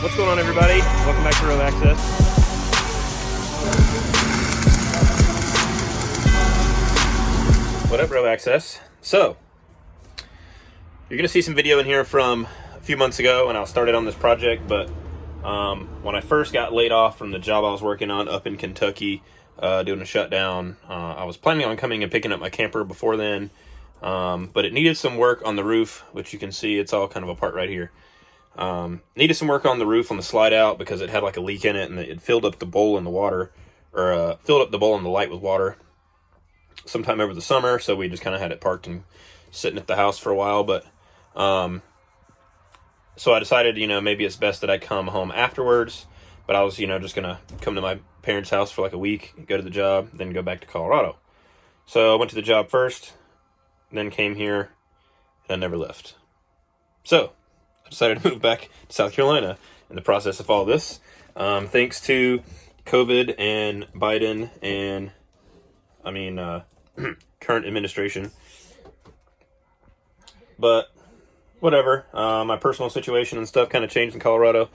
What's going on, everybody? Welcome back to Row Access. What up, Row Access? So, you're going to see some video in here from a few months ago when I started on this project, but when I first got laid off from the job I was working on up in Kentucky, doing a shutdown, I was planning on coming and picking up my camper before then, but it needed some work on the roof, which you can see it's all kind of apart right here. Needed some work on the roof on the slide out because it had like a leak in it and it filled up the bowl in the water, or filled up the bowl in the light with water sometime over the summer. So we just kind of had it parked and sitting at the house for a while. But so I decided, maybe it's best that I come home afterwards. But I was, just gonna come to my parents' house for like a week, go to the job, then go back to Colorado. So I went to the job first, then came here, and I never left. So I decided to move back to South Carolina in the process of all this. Thanks to COVID and Biden and, current administration. But whatever. My personal situation and stuff kind of changed in Colorado.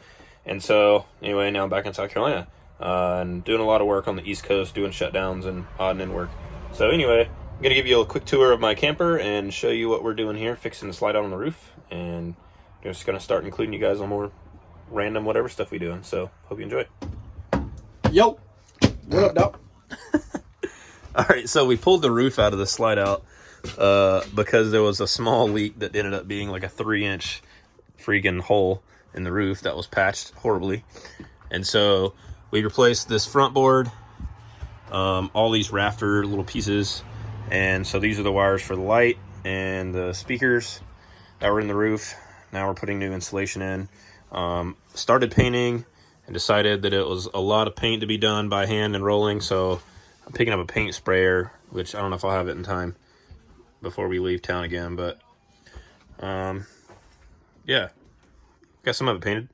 And so, anyway, now I'm back in South Carolina. And doing a lot of work on the East Coast, doing shutdowns and odd and end work. So anyway, I'm going to give you a quick tour of my camper and show you what we're doing here, fixing the slide out on the roof. And just going to start including you guys on more random whatever stuff we doing. So hope you enjoy. Yo, what up, dog? All right, so we pulled the roof out of the slide out because there was a small leak that ended up being like a 3-inch freaking hole in the roof that was patched horribly. And so we replaced this front board, all these rafter little pieces. And so these are the wires for the light and the speakers that were in the roof. Now we're putting new insulation in. Started painting and decided that it was a lot of paint to be done by hand and rolling. So I'm picking up a paint sprayer, which I don't know if I'll have it in time before we leave town again. But yeah, got some of it painted.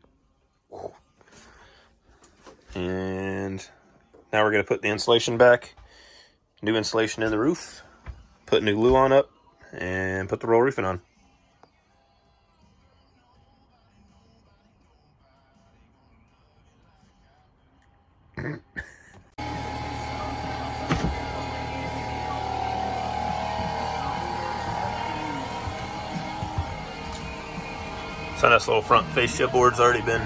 And now we're going to put the insulation back. New insulation in the roof. Put new glue on up and put the roll roofing on. So this little front fascia board's already been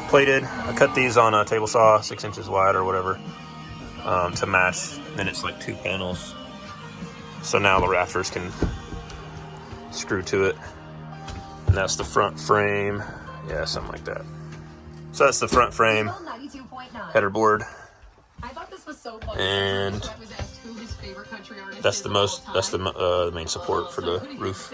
plated. I cut these on a table saw, 6 inches wide or whatever, to match. Then it's like 2 panels. So now the rafters can screw to it. And that's the front frame. Yeah, something like that. So that's the front frame, header board. And that's the main support for the roof.